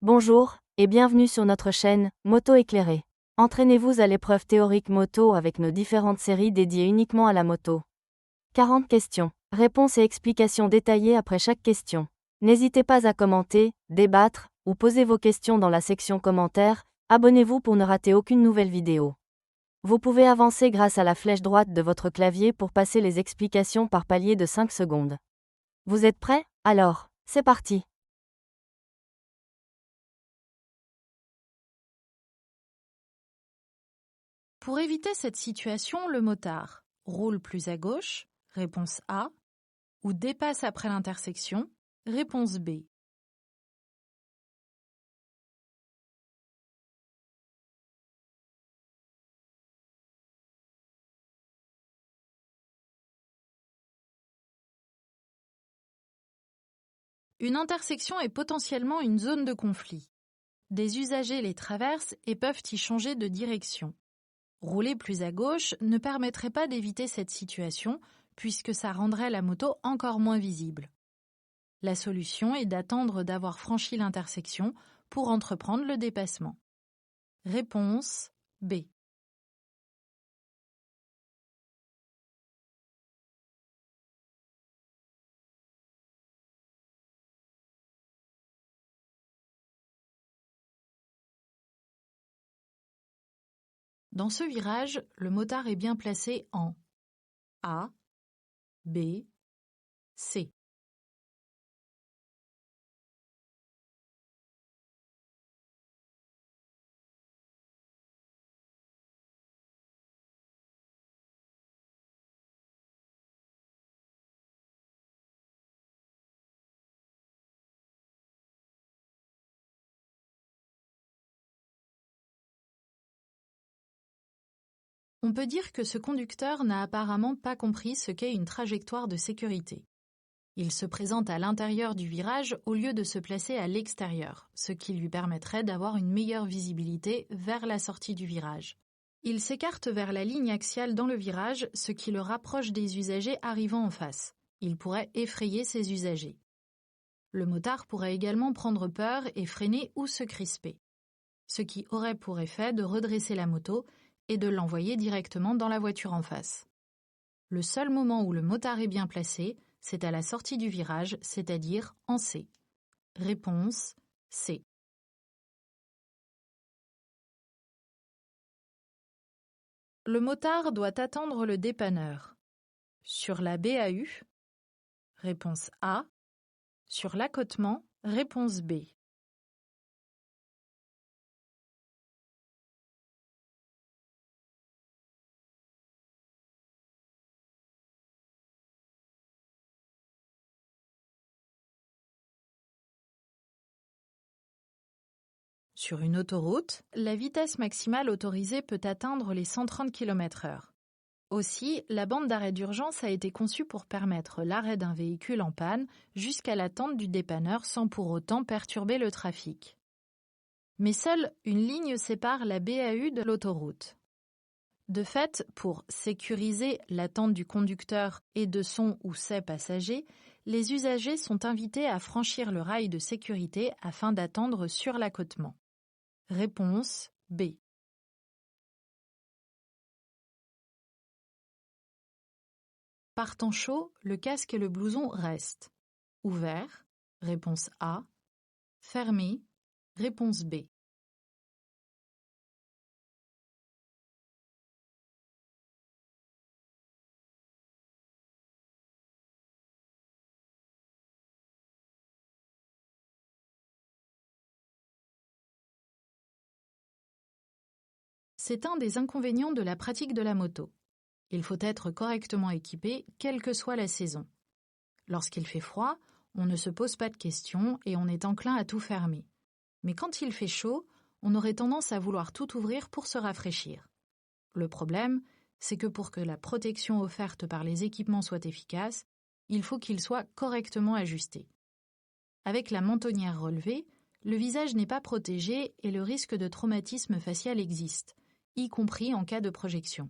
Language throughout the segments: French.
Bonjour, et bienvenue sur notre chaîne Moto éclairée. Entraînez-vous à l'épreuve théorique moto avec nos différentes séries dédiées uniquement à la moto. 40 questions. Réponses et explications détaillées après chaque question. N'hésitez pas à commenter, débattre, ou poser vos questions dans la section commentaires. Abonnez-vous pour ne rater aucune nouvelle vidéo. Vous pouvez avancer grâce à la flèche droite de votre clavier pour passer les explications par palier de 5 secondes. Vous êtes prêts? Alors, c'est parti! Pour éviter cette situation, le motard roule plus à gauche, réponse A, ou dépasse après l'intersection, réponse B. Une intersection est potentiellement une zone de conflit. Des usagers les traversent et peuvent y changer de direction. Rouler plus à gauche ne permettrait pas d'éviter cette situation puisque ça rendrait la moto encore moins visible. La solution est d'attendre d'avoir franchi l'intersection pour entreprendre le dépassement. Réponse B. Dans ce virage, le motard est bien placé en A, B, C. On peut dire que ce conducteur n'a apparemment pas compris ce qu'est une trajectoire de sécurité. Il se présente à l'intérieur du virage au lieu de se placer à l'extérieur, ce qui lui permettrait d'avoir une meilleure visibilité vers la sortie du virage. Il s'écarte vers la ligne axiale dans le virage, ce qui le rapproche des usagers arrivant en face. Il pourrait effrayer ces usagers. Le motard pourrait également prendre peur et freiner ou se crisper, ce qui aurait pour effet de redresser la moto et de l'envoyer directement dans la voiture en face. Le seul moment où le motard est bien placé, c'est à la sortie du virage, c'est-à-dire en C. Réponse C. Le motard doit attendre le dépanneur. Sur la BAU, réponse A. Sur l'accotement, réponse B. Sur une autoroute, la vitesse maximale autorisée peut atteindre les 130 km/h. Aussi, la bande d'arrêt d'urgence a été conçue pour permettre l'arrêt d'un véhicule en panne jusqu'à l'attente du dépanneur sans pour autant perturber le trafic. Mais seule une ligne sépare la BAU de l'autoroute. De fait, pour sécuriser l'attente du conducteur et de son ou ses passagers, les usagers sont invités à franchir le rail de sécurité afin d'attendre sur l'accotement. Réponse B. Par temps chaud, le casque et le blouson restent. Ouvert, réponse A. Fermé, réponse B. C'est un des inconvénients de la pratique de la moto. Il faut être correctement équipé, quelle que soit la saison. Lorsqu'il fait froid, on ne se pose pas de questions et on est enclin à tout fermer. Mais quand il fait chaud, on aurait tendance à vouloir tout ouvrir pour se rafraîchir. Le problème, c'est que pour que la protection offerte par les équipements soit efficace, il faut qu'il soit correctement ajusté. Avec la mentonnière relevée, le visage n'est pas protégé et le risque de traumatisme facial existe, y compris en cas de projection.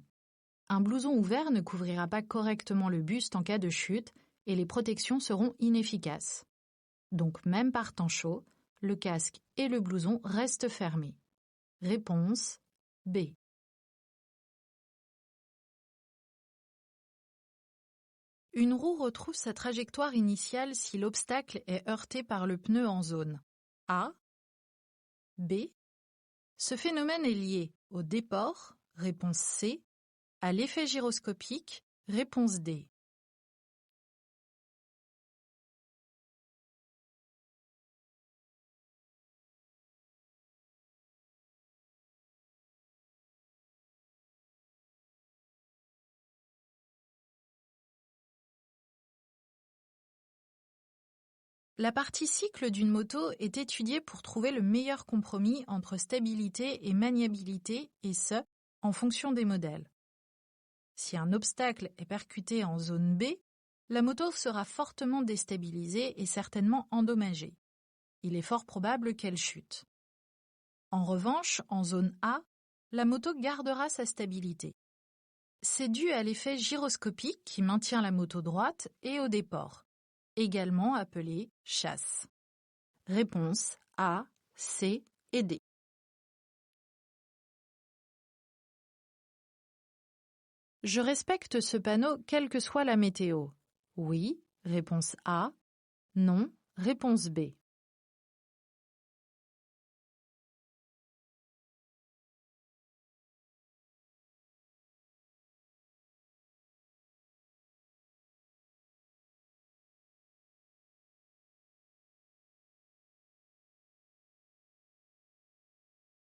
Un blouson ouvert ne couvrira pas correctement le buste en cas de chute et les protections seront inefficaces. Donc même par temps chaud, le casque et le blouson restent fermés. Réponse B. Une roue retrouve sa trajectoire initiale si l'obstacle est heurté par le pneu en zone A. B. Ce phénomène est lié au déport, réponse C, à l'effet gyroscopique, réponse D. La partie cycle d'une moto est étudiée pour trouver le meilleur compromis entre stabilité et maniabilité, et ce, en fonction des modèles. Si un obstacle est percuté en zone B, la moto sera fortement déstabilisée et certainement endommagée. Il est fort probable qu'elle chute. En revanche, en zone A, la moto gardera sa stabilité. C'est dû à l'effet gyroscopique qui maintient la moto droite et au déport, également appelé chasse. Réponse A, C et D. Je respecte ce panneau quelle que soit la météo. Oui, réponse A. Non, réponse B.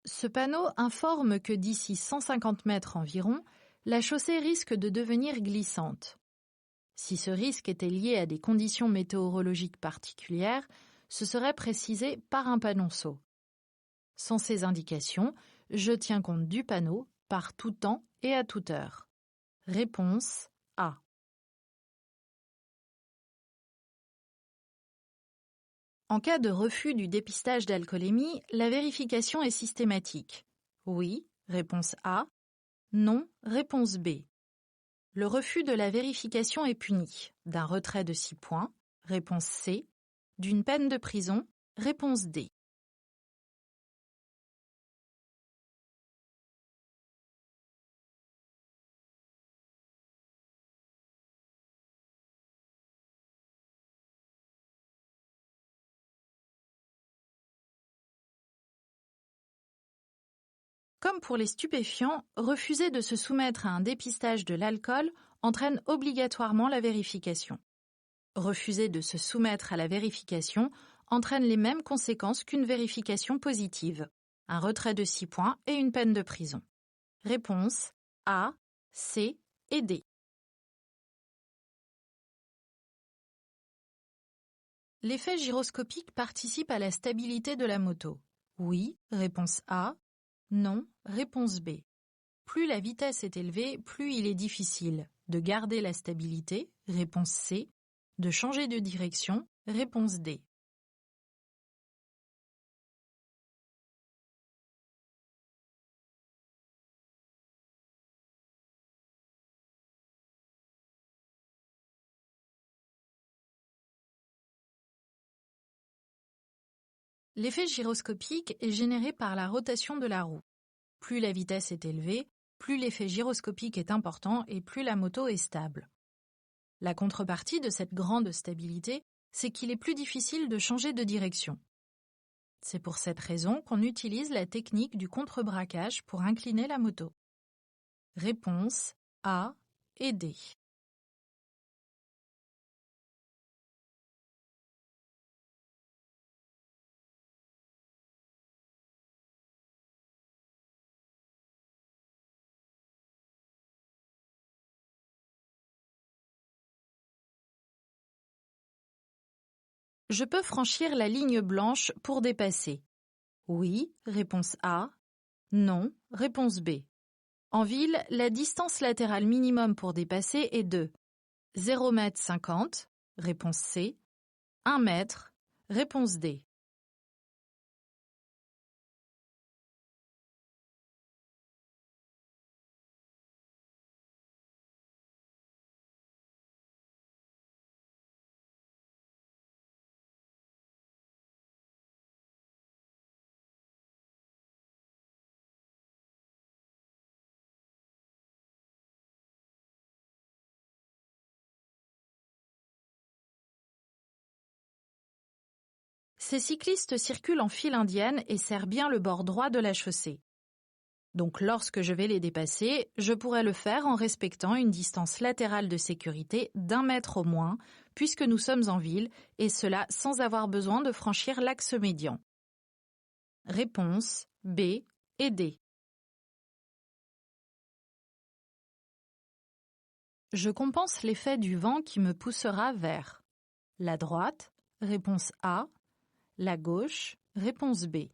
Ce panneau informe que d'ici 150 mètres environ, la chaussée risque de devenir glissante. Si ce risque était lié à des conditions météorologiques particulières, ce serait précisé par un panonceau. Sans ces indications, je tiens compte du panneau par tout temps et à toute heure. Réponse A. En cas de refus du dépistage d'alcoolémie, la vérification est systématique. Oui, réponse A. Non, réponse B. Le refus de la vérification est puni d'un retrait de 6 points, réponse C, d'une peine de prison, réponse D. Comme pour les stupéfiants, refuser de se soumettre à un dépistage de l'alcool entraîne obligatoirement la vérification. Refuser de se soumettre à la vérification entraîne les mêmes conséquences qu'une vérification positive, un retrait de 6 points et une peine de prison. Réponse A, C et D. L'effet gyroscopique participe à la stabilité de la moto. Oui, réponse A. Non, réponse B. Plus la vitesse est élevée, plus il est difficile de garder la stabilité, réponse C, de changer de direction, réponse D. L'effet gyroscopique est généré par la rotation de la roue. Plus la vitesse est élevée, plus l'effet gyroscopique est important et plus la moto est stable. La contrepartie de cette grande stabilité, c'est qu'il est plus difficile de changer de direction. C'est pour cette raison qu'on utilise la technique du contre-braquage pour incliner la moto. Réponse A et D. Je peux franchir la ligne blanche pour dépasser. Oui, réponse A. Non, réponse B. En ville, la distance latérale minimum pour dépasser est de 0,50 m, réponse C, 1 m, réponse D. Ces cyclistes circulent en file indienne et serrent bien le bord droit de la chaussée. Donc lorsque je vais les dépasser, je pourrais le faire en respectant une distance latérale de sécurité d'1 mètre au moins, puisque nous sommes en ville, et cela sans avoir besoin de franchir l'axe médian. Réponse B et D. Je compense l'effet du vent qui me poussera vers la droite, réponse A, la gauche, réponse B.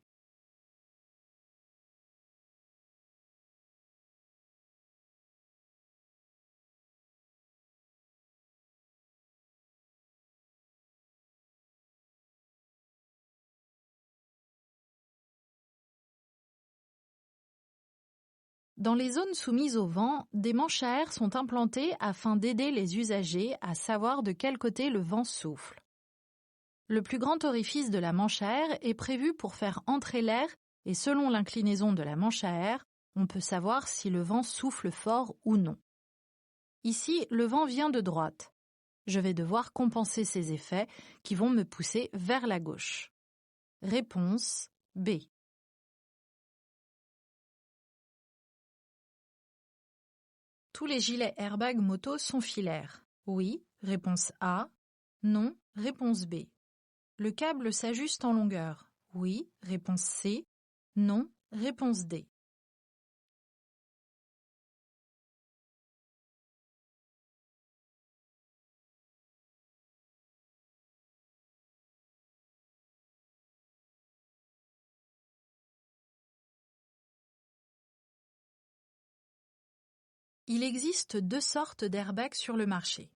Dans les zones soumises au vent, des manches à air sont implantées afin d'aider les usagers à savoir de quel côté le vent souffle. Le plus grand orifice de la manche à air est prévu pour faire entrer l'air et selon l'inclinaison de la manche à air, on peut savoir si le vent souffle fort ou non. Ici, le vent vient de droite. Je vais devoir compenser ces effets qui vont me pousser vers la gauche. Réponse B. Tous les gilets airbag moto sont filaires. Oui, réponse A. Non, réponse B. Le câble s'ajuste en longueur. Oui, réponse C. Non, réponse D. Il existe 2 sortes d'airbags sur le marché.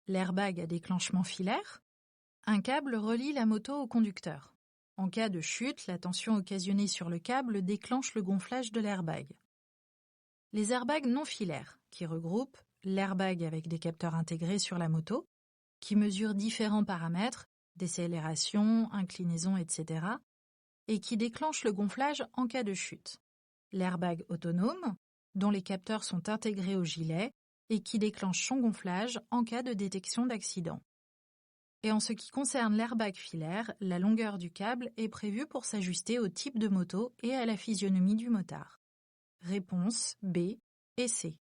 L'airbag à déclenchement filaire. Un câble relie la moto au conducteur. En cas de chute, la tension occasionnée sur le câble déclenche le gonflage de l'airbag. Les airbags non filaires, qui regroupent l'airbag avec des capteurs intégrés sur la moto, qui mesurent différents paramètres, décélération, inclinaison, etc., et qui déclenchent le gonflage en cas de chute. L'airbag autonome, dont les capteurs sont intégrés au gilet et qui déclenche son gonflage en cas de détection d'accident. Et en ce qui concerne l'airbag filaire, la longueur du câble est prévue pour s'ajuster au type de moto et à la physionomie du motard. Réponse B et C.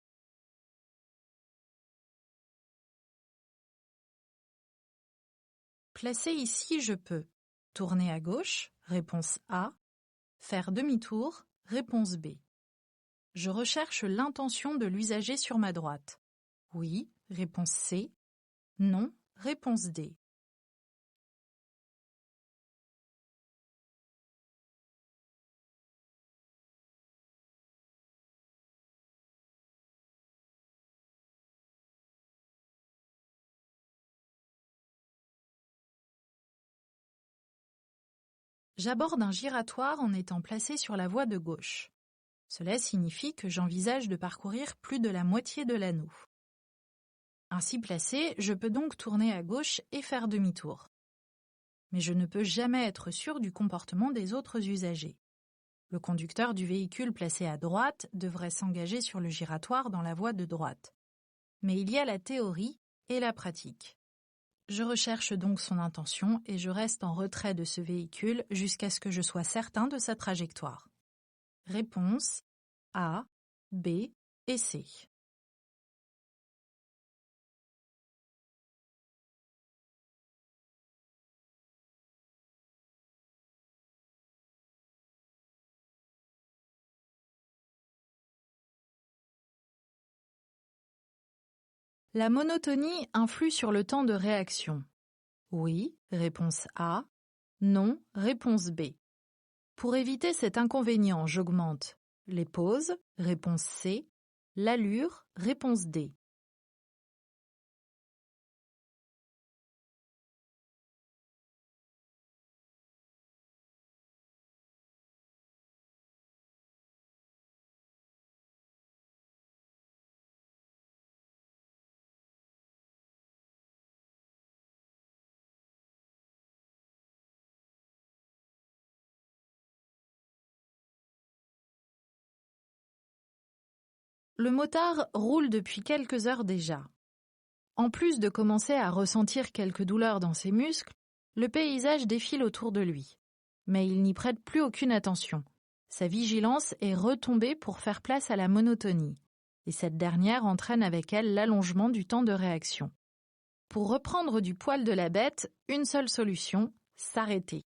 Placer ici, je peux tourner à gauche, réponse A, faire demi-tour, réponse B. Je recherche l'intention de l'usager sur ma droite. Oui, réponse C. Non, réponse D. J'aborde un giratoire en étant placé sur la voie de gauche. Cela signifie que j'envisage de parcourir plus de la moitié de l'anneau. Ainsi placé, je peux donc tourner à gauche et faire demi-tour. Mais je ne peux jamais être sûr du comportement des autres usagers. Le conducteur du véhicule placé à droite devrait s'engager sur le giratoire dans la voie de droite. Mais il y a la théorie et la pratique. Je recherche donc son intention et je reste en retrait de ce véhicule jusqu'à ce que je sois certain de sa trajectoire. Réponse A, B et C. La monotonie influe sur le temps de réaction. Oui, réponse A. Non, réponse B. Pour éviter cet inconvénient, j'augmente les pauses, réponse C. L'allure, réponse D. Le motard roule depuis quelques heures déjà. En plus de commencer à ressentir quelques douleurs dans ses muscles, Le paysage défile autour de lui, mais il n'y prête plus aucune attention. Sa vigilance est retombée pour faire place à la monotonie, et cette dernière entraîne avec elle l'allongement du temps de réaction. Pour reprendre du poil de la bête, une seule solution, s'arrêter.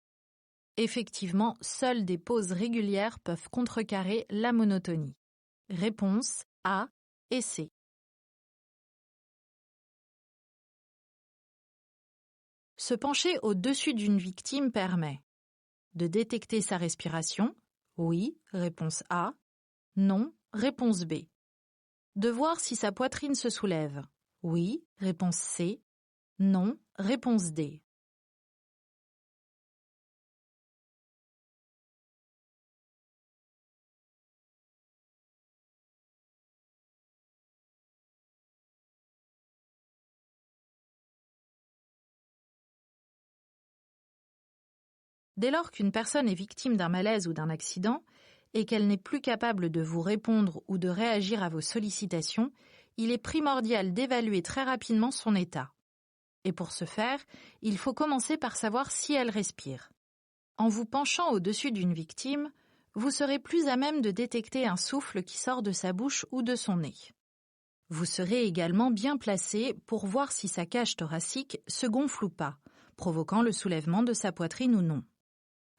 Effectivement, seules des pauses régulières peuvent contrecarrer la monotonie. Réponse A et C. Se pencher au-dessus d'une victime permet de détecter sa respiration, oui, réponse A, non, réponse B. De voir si sa poitrine se soulève, oui, réponse C, non, réponse D. Dès lors qu'une personne est victime d'un malaise ou d'un accident, et qu'elle n'est plus capable de vous répondre ou de réagir à vos sollicitations, il est primordial d'évaluer très rapidement son état. Et pour ce faire, il faut commencer par savoir si elle respire. En vous penchant au-dessus d'une victime, vous serez plus à même de détecter un souffle qui sort de sa bouche ou de son nez. Vous serez également bien placé pour voir si sa cage thoracique se gonfle ou pas, provoquant le soulèvement de sa poitrine ou non.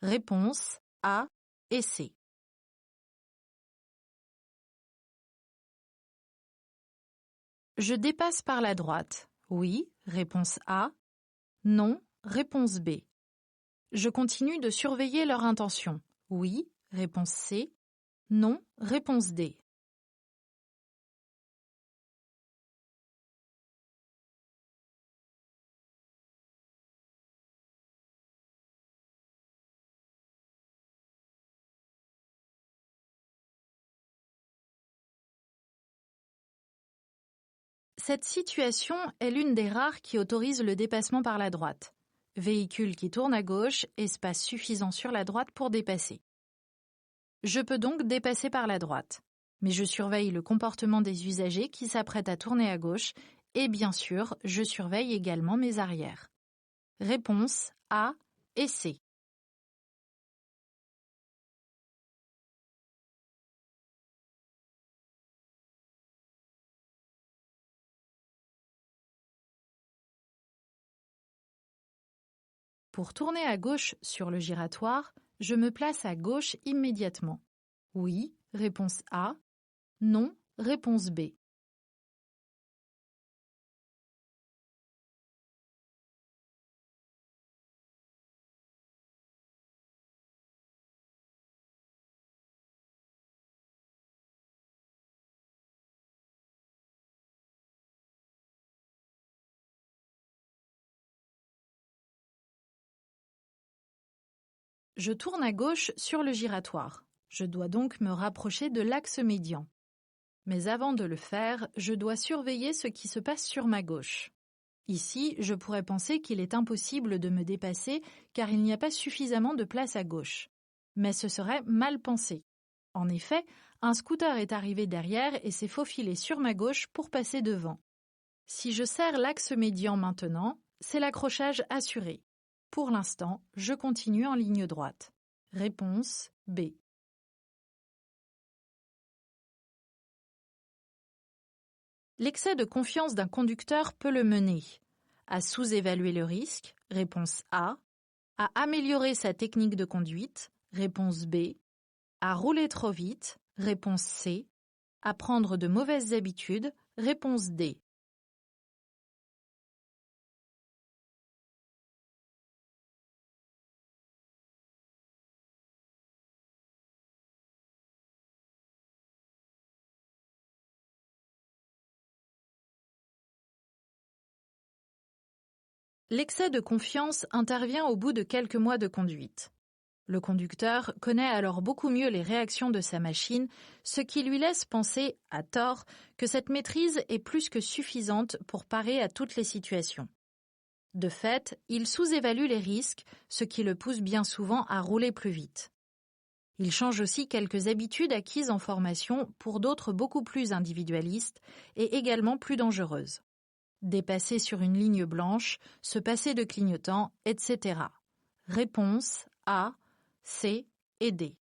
Réponse A et C. Je dépasse par la droite. Oui, réponse A. Non, réponse B. Je continue de surveiller leur intention. Oui, réponse C. Non, réponse D. Cette situation est l'une des rares qui autorise le dépassement par la droite. Véhicule qui tourne à gauche, espace suffisant sur la droite pour dépasser. Je peux donc dépasser par la droite, mais je surveille le comportement des usagers qui s'apprêtent à tourner à gauche et bien sûr, je surveille également mes arrières. Réponse A et C. Pour tourner à gauche sur le giratoire, je me place à gauche immédiatement. Oui, réponse A. Non, réponse B. Je tourne à gauche sur le giratoire. Je dois donc me rapprocher de l'axe médian. Mais avant de le faire, je dois surveiller ce qui se passe sur ma gauche. Ici, je pourrais penser qu'il est impossible de me dépasser car il n'y a pas suffisamment de place à gauche. Mais ce serait mal pensé. En effet, un scooter est arrivé derrière et s'est faufilé sur ma gauche pour passer devant. Si je serre l'axe médian maintenant, c'est l'accrochage assuré. Pour l'instant, je continue en ligne droite. Réponse B. L'excès de confiance d'un conducteur peut le mener à sous-évaluer le risque, réponse A, à améliorer sa technique de conduite, réponse B, à rouler trop vite, réponse C, à prendre de mauvaises habitudes, réponse D. L'excès de confiance intervient au bout de quelques mois de conduite. Le conducteur connaît alors beaucoup mieux les réactions de sa machine, ce qui lui laisse penser, à tort, que cette maîtrise est plus que suffisante pour parer à toutes les situations. De fait, il sous-évalue les risques, ce qui le pousse bien souvent à rouler plus vite. Il change aussi quelques habitudes acquises en formation pour d'autres beaucoup plus individualistes et également plus dangereuses. Dépasser sur une ligne blanche, se passer de clignotant, etc. Réponse A, C et D.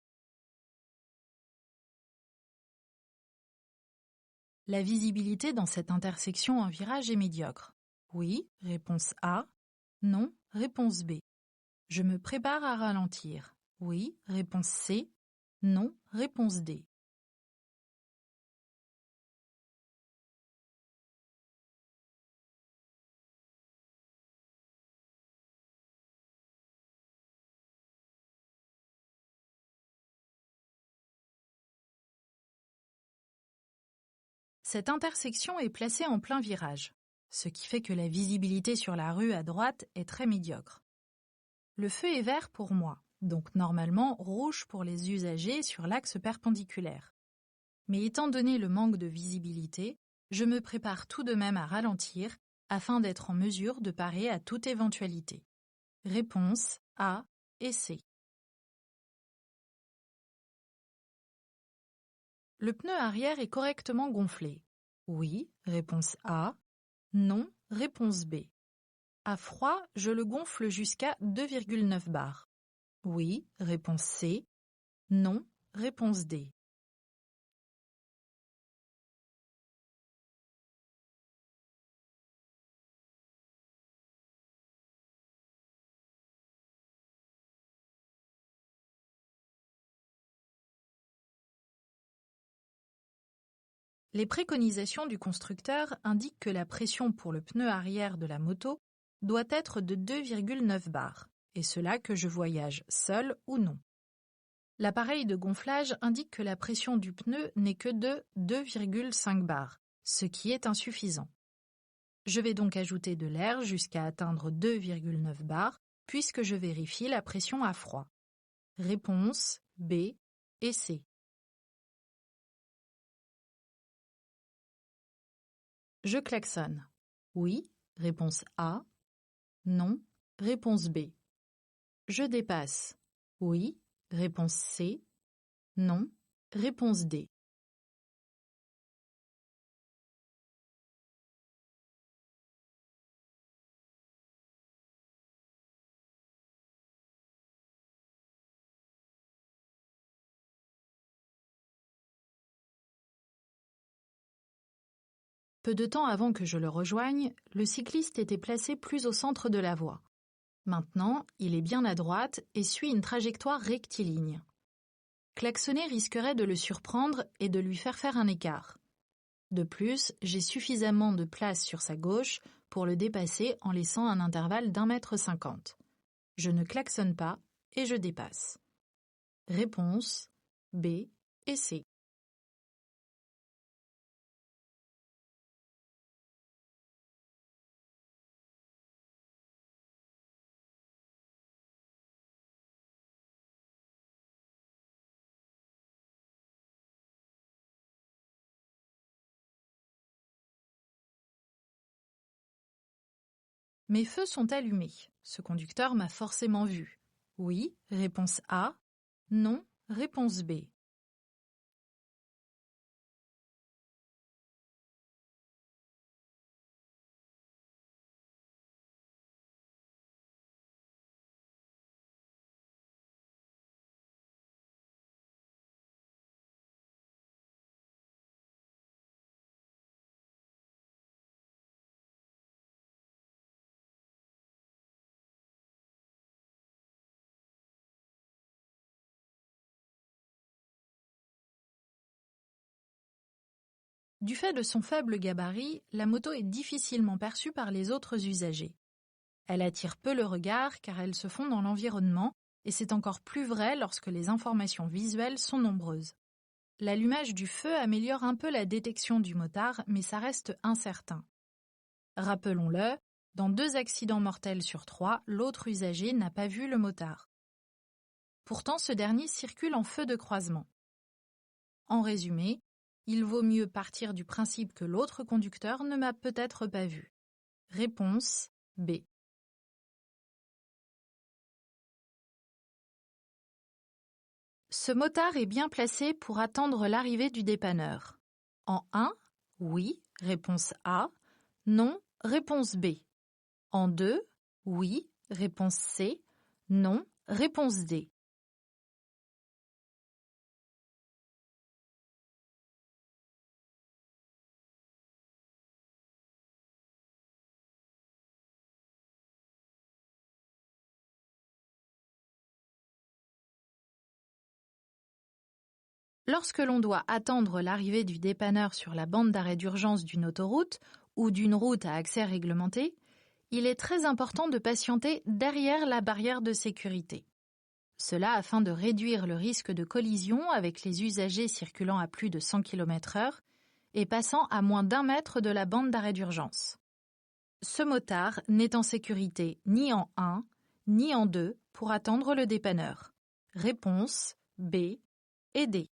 La visibilité dans cette intersection en virage est médiocre. Oui, réponse A. Non, réponse B. Je me prépare à ralentir. Oui, réponse C. Non, réponse D. Cette intersection est placée en plein virage, ce qui fait que la visibilité sur la rue à droite est très médiocre. Le feu est vert pour moi, donc normalement rouge pour les usagers sur l'axe perpendiculaire. Mais étant donné le manque de visibilité, je me prépare tout de même à ralentir afin d'être en mesure de parer à toute éventualité. Réponse A et C. Le pneu arrière est correctement gonflé. Oui, réponse A. Non, réponse B. À froid, je le gonfle jusqu'à 2,9 bars. Oui, réponse C. Non, réponse D. Les préconisations du constructeur indiquent que la pression pour le pneu arrière de la moto doit être de 2,9 bars, et cela que je voyage seul ou non. L'appareil de gonflage indique que la pression du pneu n'est que de 2,5 bars, ce qui est insuffisant. Je vais donc ajouter de l'air jusqu'à atteindre 2,9 bars, puisque je vérifie la pression à froid. Réponse B et C. Je klaxonne. Oui, réponse A. Non, réponse B. Je dépasse. Oui, réponse C. Non, réponse D. Peu de temps avant que je le rejoigne, le cycliste était placé plus au centre de la voie. Maintenant, il est bien à droite et suit une trajectoire rectiligne. Klaxonner risquerait de le surprendre et de lui faire un écart. De plus, j'ai suffisamment de place sur sa gauche pour le dépasser en laissant un intervalle d'1,50 m. Je ne klaxonne pas et je dépasse. Réponse B et C. Mes feux sont allumés. Ce conducteur m'a forcément vu. Oui, réponse A. Non, réponse B. Du fait de son faible gabarit, la moto est difficilement perçue par les autres usagers. Elle attire peu le regard car elle se fond dans l'environnement et c'est encore plus vrai lorsque les informations visuelles sont nombreuses. L'allumage du feu améliore un peu la détection du motard, mais ça reste incertain. Rappelons-le, dans 2 accidents mortels sur 3, l'autre usager n'a pas vu le motard. Pourtant, ce dernier circule en feu de croisement. En résumé, il vaut mieux partir du principe que l'autre conducteur ne m'a peut-être pas vu. Réponse B. Ce motard est bien placé pour attendre l'arrivée du dépanneur. En 1, oui, réponse A. Non, réponse B. En 2, oui, réponse C. Non, réponse D. Lorsque l'on doit attendre l'arrivée du dépanneur sur la bande d'arrêt d'urgence d'une autoroute ou d'une route à accès réglementé, il est très important de patienter derrière la barrière de sécurité. Cela afin de réduire le risque de collision avec les usagers circulant à plus de 100 km/h et passant à moins d'1 mètre de la bande d'arrêt d'urgence. Ce motard n'est en sécurité ni en 1, ni en 2 pour attendre le dépanneur. Réponse B et D.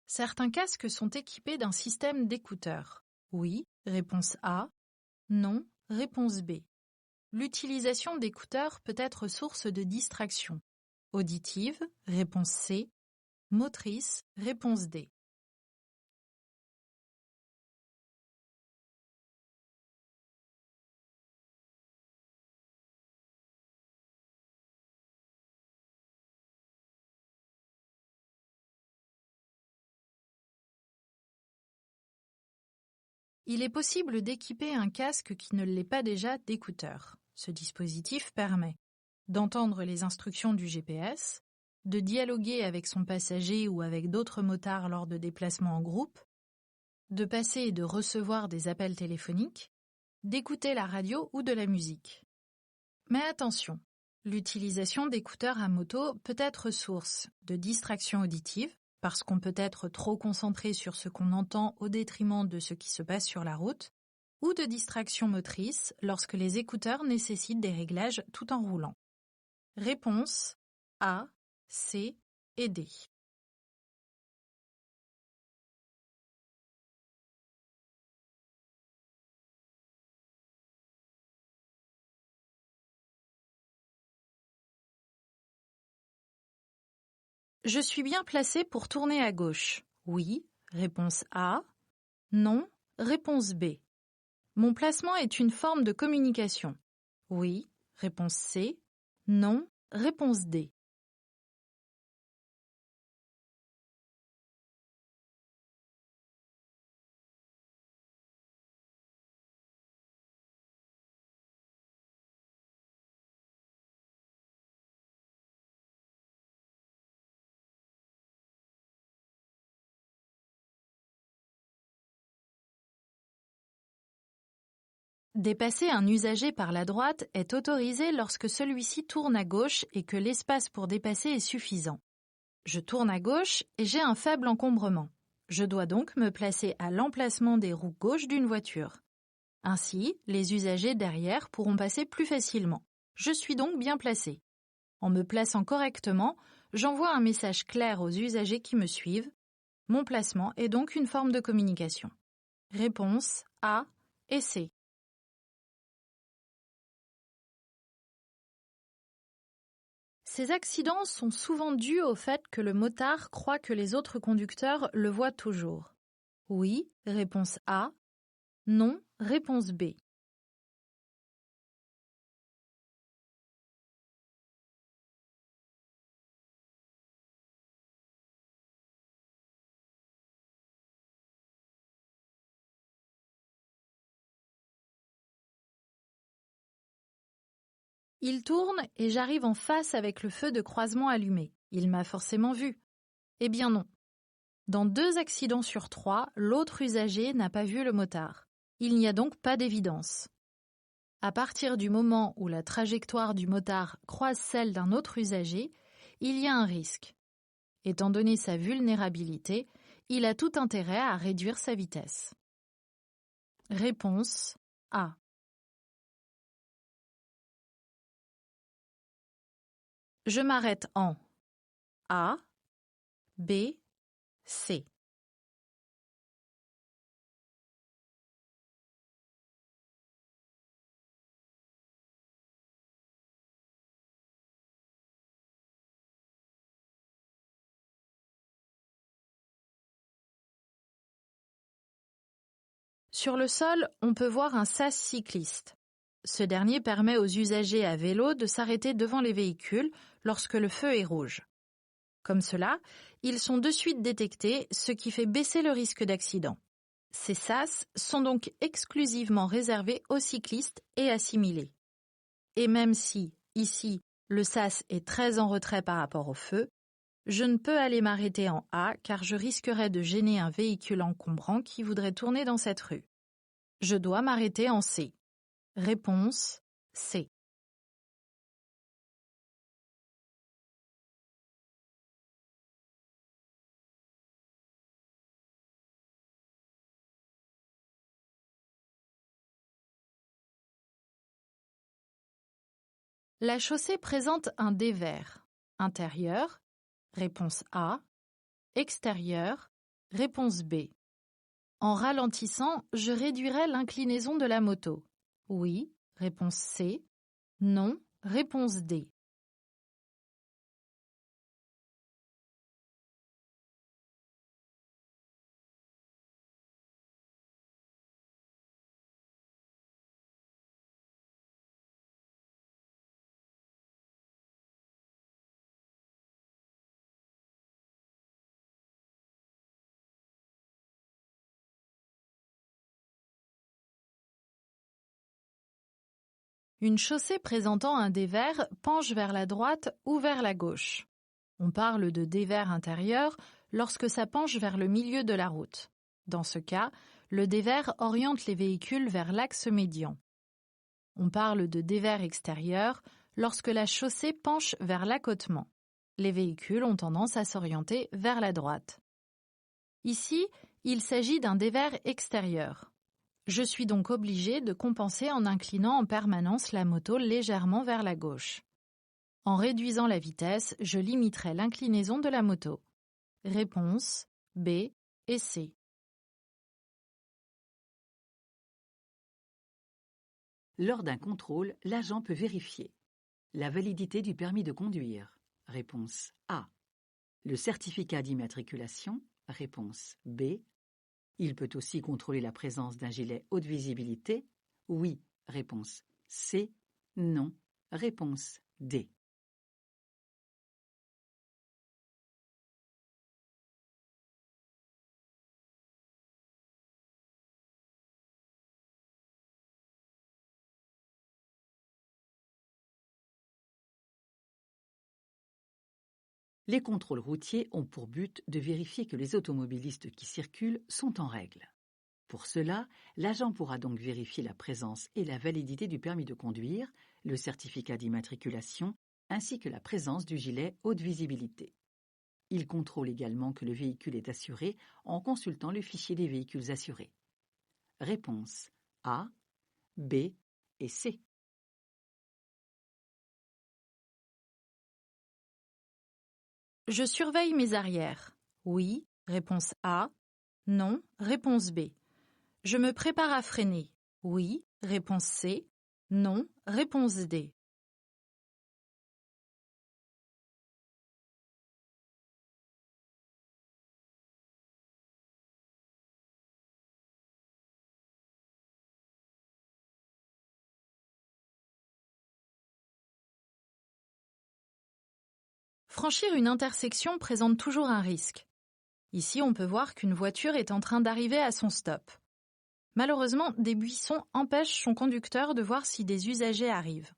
Certains casques sont équipés d'un système d'écouteurs. Oui, réponse A. Non, réponse B. L'utilisation d'écouteurs peut être source de distraction. Auditive, réponse C. Motrice, réponse D. Il est possible d'équiper un casque qui ne l'est pas déjà d'écouteurs. Ce dispositif permet d'entendre les instructions du GPS, de dialoguer avec son passager ou avec d'autres motards lors de déplacements en groupe, de passer et de recevoir des appels téléphoniques, d'écouter la radio ou de la musique. Mais attention, l'utilisation d'écouteurs à moto peut être source de distraction auditive, parce qu'on peut être trop concentré sur ce qu'on entend au détriment de ce qui se passe sur la route, ou de distraction motrice lorsque les écouteurs nécessitent des réglages tout en roulant. Réponse A, C et D. Je suis bien placé pour tourner à gauche. Oui, réponse A. Non, réponse B. Mon placement est une forme de communication. Oui, réponse C. Non, réponse D. Dépasser un usager par la droite est autorisé lorsque celui-ci tourne à gauche et que l'espace pour dépasser est suffisant. Je tourne à gauche et j'ai un faible encombrement. Je dois donc me placer à l'emplacement des roues gauches d'une voiture. Ainsi, les usagers derrière pourront passer plus facilement. Je suis donc bien placé. En me plaçant correctement, j'envoie un message clair aux usagers qui me suivent. Mon placement est donc une forme de communication. Réponse A et C. Ces accidents sont souvent dus au fait que le motard croit que les autres conducteurs le voient toujours. Oui, réponse A. Non, réponse B. Il tourne et j'arrive en face avec le feu de croisement allumé. Il m'a forcément vu. Eh bien non. Dans 2 accidents sur 3, l'autre usager n'a pas vu le motard. Il n'y a donc pas d'évidence. À partir du moment où la trajectoire du motard croise celle d'un autre usager, il y a un risque. Étant donné sa vulnérabilité, il a tout intérêt à réduire sa vitesse. Réponse A. Je m'arrête en A, B, C. Sur le sol, on peut voir un sas cycliste. Ce dernier permet aux usagers à vélo de s'arrêter devant les véhicules lorsque le feu est rouge. Comme cela, ils sont de suite détectés, ce qui fait baisser le risque d'accident. Ces sas sont donc exclusivement réservés aux cyclistes et assimilés. Et même si, ici, le sas est très en retrait par rapport au feu, je ne peux aller m'arrêter en A car je risquerais de gêner un véhicule encombrant qui voudrait tourner dans cette rue. Je dois m'arrêter en C. Réponse C. La chaussée présente un dévers. Intérieur, réponse A. Extérieur, réponse B. En ralentissant, je réduirai l'inclinaison de la moto. Oui, réponse C. Non, réponse D. Une chaussée présentant un dévers penche vers la droite ou vers la gauche. On parle de dévers intérieur lorsque ça penche vers le milieu de la route. Dans ce cas, le dévers oriente les véhicules vers l'axe médian. On parle de dévers extérieur lorsque la chaussée penche vers l'accotement. Les véhicules ont tendance à s'orienter vers la droite. Ici, il s'agit d'un dévers extérieur. Je suis donc obligé de compenser en inclinant en permanence la moto légèrement vers la gauche. En réduisant la vitesse, je limiterai l'inclinaison de la moto. Réponse B et C. Lors d'un contrôle, l'agent peut vérifier la validité du permis de conduire. Réponse A. Le certificat d'immatriculation. Réponse B. Il peut aussi contrôler la présence d'un gilet haute visibilité. Oui. Réponse C. Non. Réponse D. Les contrôles routiers ont pour but de vérifier que les automobilistes qui circulent sont en règle. Pour cela, l'agent pourra donc vérifier la présence et la validité du permis de conduire, le certificat d'immatriculation, ainsi que la présence du gilet haute visibilité. Il contrôle également que le véhicule est assuré en consultant le fichier des véhicules assurés. Réponse A, B et C. Je surveille mes arrières. Oui, réponse A. Non, réponse B. Je me prépare à freiner. Oui, réponse C. Non, réponse D. Franchir une intersection présente toujours un risque. Ici, on peut voir qu'une voiture est en train d'arriver à son stop. Malheureusement, des buissons empêchent son conducteur de voir si des usagers arrivent.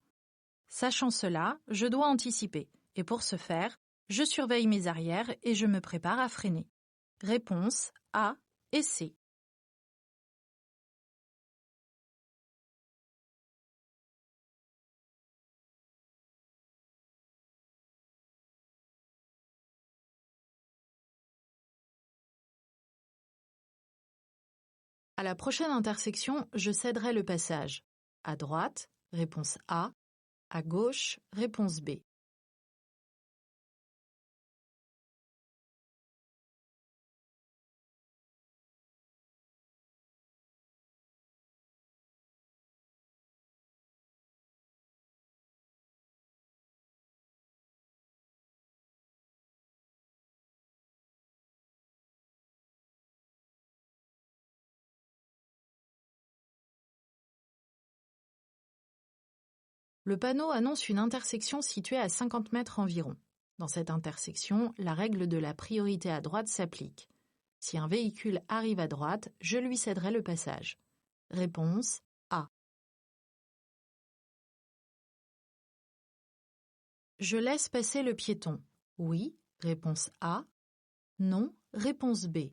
Sachant cela, je dois anticiper, et pour ce faire, je surveille mes arrières et je me prépare à freiner. Réponse A et C. À la prochaine intersection, je céderai le passage. À droite, réponse A. À gauche, réponse B. Le panneau annonce une intersection située à 50 mètres environ. Dans cette intersection, la règle de la priorité à droite s'applique. Si un véhicule arrive à droite, je lui céderai le passage. Réponse A. Je laisse passer le piéton. Oui, réponse A. Non, réponse B.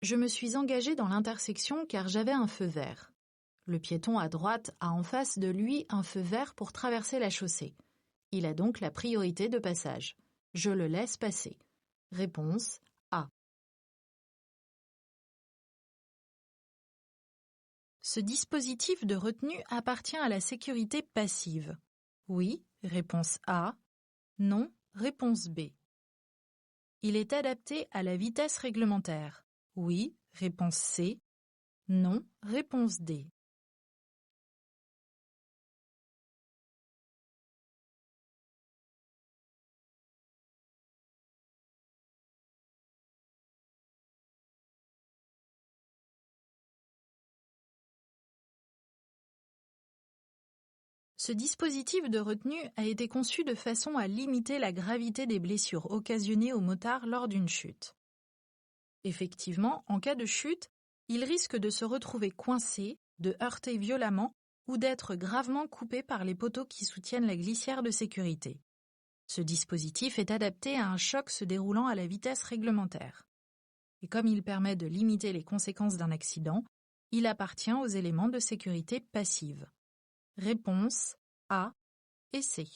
Je me suis engagée dans l'intersection car j'avais un feu vert. Le piéton à droite a en face de lui un feu vert pour traverser la chaussée. Il a donc la priorité de passage. Je le laisse passer. Réponse A. Ce dispositif de retenue appartient à la sécurité passive. Oui, réponse A. Non, réponse B. Il est adapté à la vitesse réglementaire. Oui, réponse C. Non, réponse D. Ce dispositif de retenue a été conçu de façon à limiter la gravité des blessures occasionnées au motard lors d'une chute. Effectivement, en cas de chute, il risque de se retrouver coincé, de heurter violemment ou d'être gravement coupé par les poteaux qui soutiennent la glissière de sécurité. Ce dispositif est adapté à un choc se déroulant à la vitesse réglementaire. Et comme il permet de limiter les conséquences d'un accident, il appartient aux éléments de sécurité passive. Réponse A et C.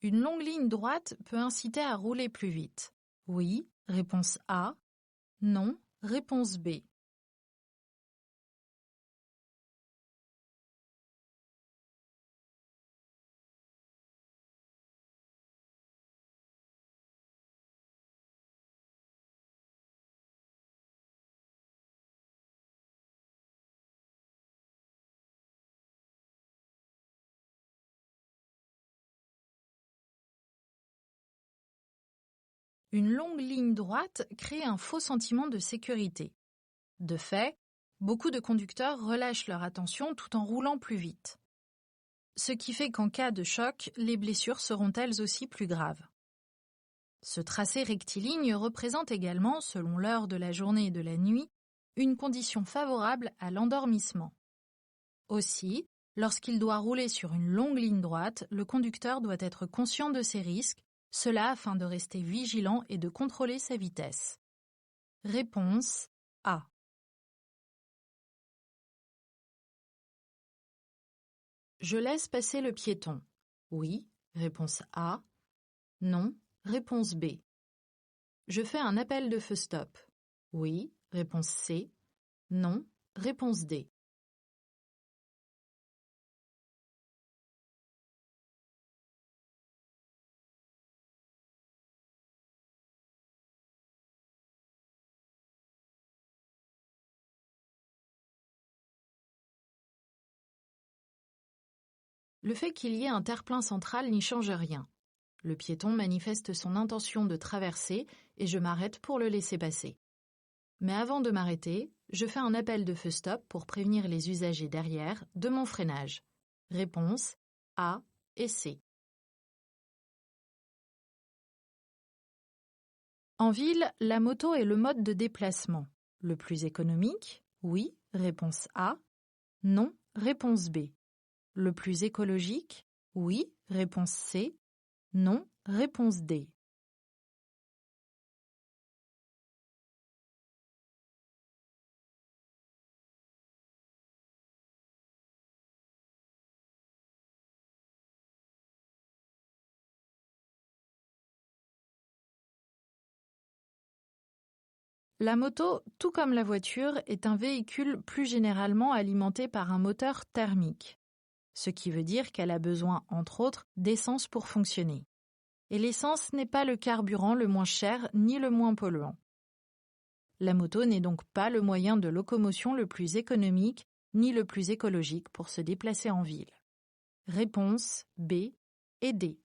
Une longue ligne droite peut inciter à rouler plus vite. Oui, réponse A. Non, réponse B. Une longue ligne droite crée un faux sentiment de sécurité. De fait, beaucoup de conducteurs relâchent leur attention tout en roulant plus vite. Ce qui fait qu'en cas de choc, les blessures seront elles aussi plus graves. Ce tracé rectiligne représente également, selon l'heure de la journée et de la nuit, une condition favorable à l'endormissement. Aussi, lorsqu'il doit rouler sur une longue ligne droite, le conducteur doit être conscient de ces risques, cela afin de rester vigilant et de contrôler sa vitesse. Réponse A. Je laisse passer le piéton. Oui, réponse A. Non, réponse B. Je fais un appel de feu stop. Oui, réponse C. Non, réponse D. Le fait qu'il y ait un terre-plein central n'y change rien. Le piéton manifeste son intention de traverser et je m'arrête pour le laisser passer. Mais avant de m'arrêter, je fais un appel de feu stop pour prévenir les usagers derrière de mon freinage. Réponse A et C. En ville, la moto est le mode de déplacement. Le plus économique? Oui, réponse A. Non, réponse B. Le plus écologique? Oui, réponse C. Non, réponse D. La moto, tout comme la voiture, est un véhicule plus généralement alimenté par un moteur thermique. ce qui veut dire qu'elle a besoin, entre autres, d'essence pour fonctionner. Et l'essence n'est pas le carburant le moins cher ni le moins polluant. La moto n'est donc pas le moyen de locomotion le plus économique ni le plus écologique pour se déplacer en ville. Réponse B et D.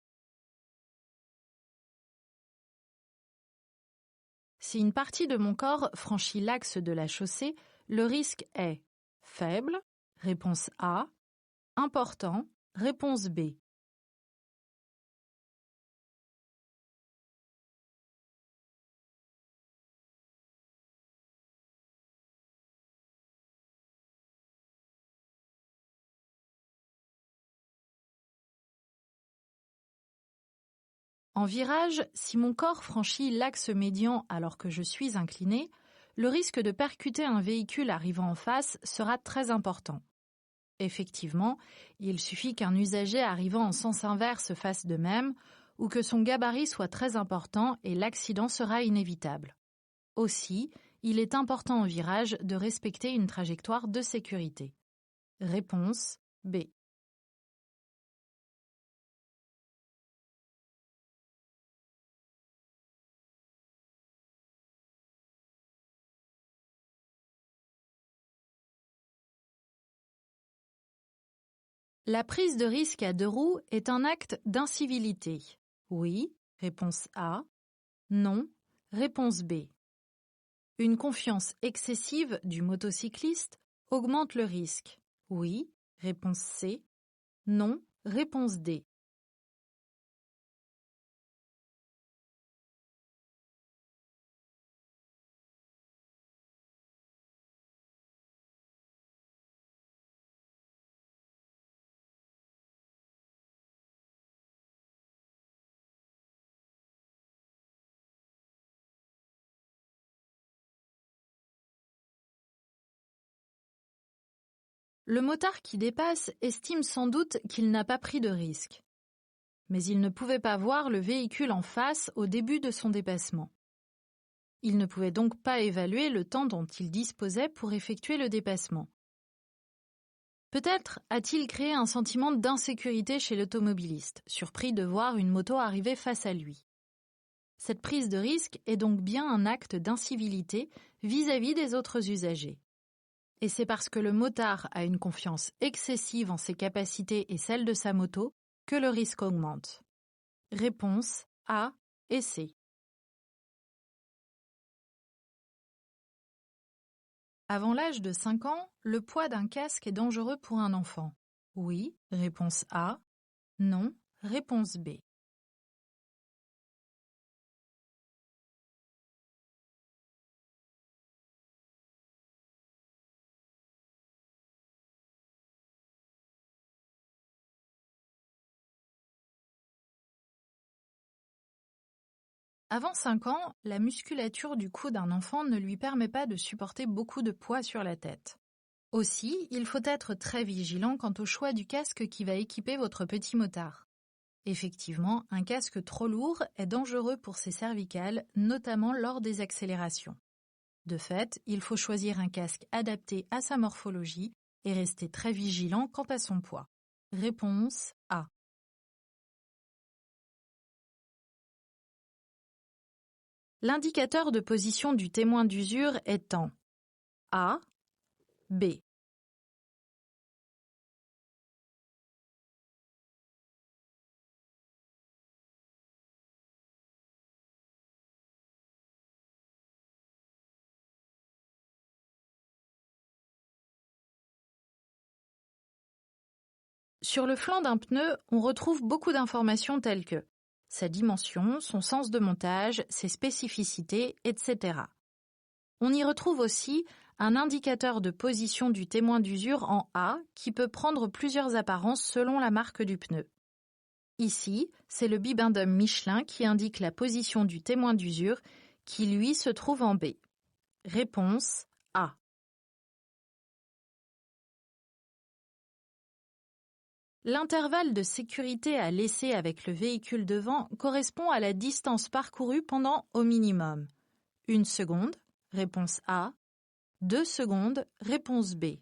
Si une partie de mon corps franchit l'axe de la chaussée, le risque est faible, réponse A, important, réponse B. En virage, si mon corps franchit l'axe médian alors que je suis incliné, le risque de percuter un véhicule arrivant en face sera très important. Effectivement, il suffit qu'un usager arrivant en sens inverse fasse de même, ou que son gabarit soit très important et l'accident sera inévitable. Aussi, il est important en virage de respecter une trajectoire de sécurité. Réponse B. La prise de risque à 2 roues est un acte d'incivilité. Oui, réponse A. Non, réponse B. Une confiance excessive du motocycliste augmente le risque. Oui, réponse C. Non, réponse D. Le motard qui dépasse estime sans doute qu'il n'a pas pris de risque. Mais il ne pouvait pas voir le véhicule en face au début de son dépassement. Il ne pouvait donc pas évaluer le temps dont il disposait pour effectuer le dépassement. Peut-être a-t-il créé un sentiment d'insécurité chez l'automobiliste, surpris de voir une moto arriver face à lui. Cette prise de risque est donc bien un acte d'incivilité vis-à-vis des autres usagers. Et c'est parce que le motard a une confiance excessive en ses capacités et celles de sa moto que le risque augmente. Réponse A et C. Avant l'âge de 5 ans, le poids d'un casque est dangereux pour un enfant. Oui, réponse A. Non, réponse B. Avant 5 ans, la musculature du cou d'un enfant ne lui permet pas de supporter beaucoup de poids sur la tête. Aussi, il faut être très vigilant quant au choix du casque qui va équiper votre petit motard. Effectivement, un casque trop lourd est dangereux pour ses cervicales, notamment lors des accélérations. De fait, il faut choisir un casque adapté à sa morphologie et rester très vigilant quant à son poids. Réponse A. L'indicateur de position du témoin d'usure est en A, B. Sur le flanc d'un pneu, on retrouve beaucoup d'informations telles que sa dimension, son sens de montage, ses spécificités, etc. On y retrouve aussi un indicateur de position du témoin d'usure en A qui peut prendre plusieurs apparences selon la marque du pneu. Ici, c'est le bibendum Michelin qui indique la position du témoin d'usure qui, lui, se trouve en B. Réponse A. L'intervalle de sécurité à laisser avec le véhicule devant correspond à la distance parcourue pendant au minimum 1 seconde, réponse A, 2 secondes, réponse B.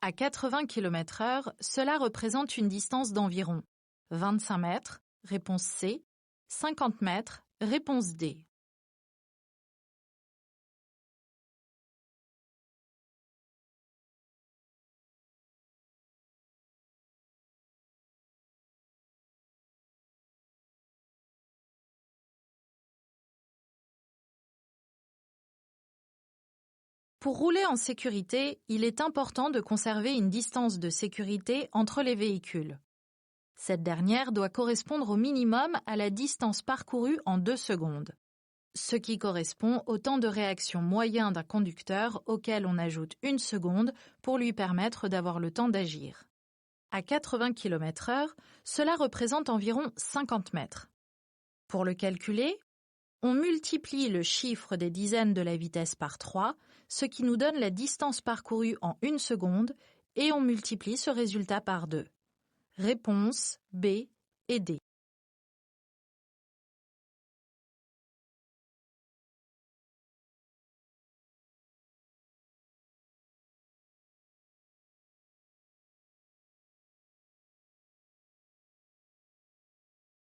À 80 km/h, cela représente une distance d'environ 25 mètres, réponse C, 50 mètres, réponse D. Pour rouler en sécurité, il est important de conserver une distance de sécurité entre les véhicules. Cette dernière doit correspondre au minimum à la distance parcourue en 2 secondes, ce qui correspond au temps de réaction moyen d'un conducteur auquel on ajoute 1 seconde pour lui permettre d'avoir le temps d'agir. À 80 km/h, cela représente environ 50 mètres. Pour le calculer, on multiplie le chiffre des dizaines de la vitesse par 3, ce qui nous donne la distance parcourue en 1 seconde, et on multiplie ce résultat par 2. Réponse B et D.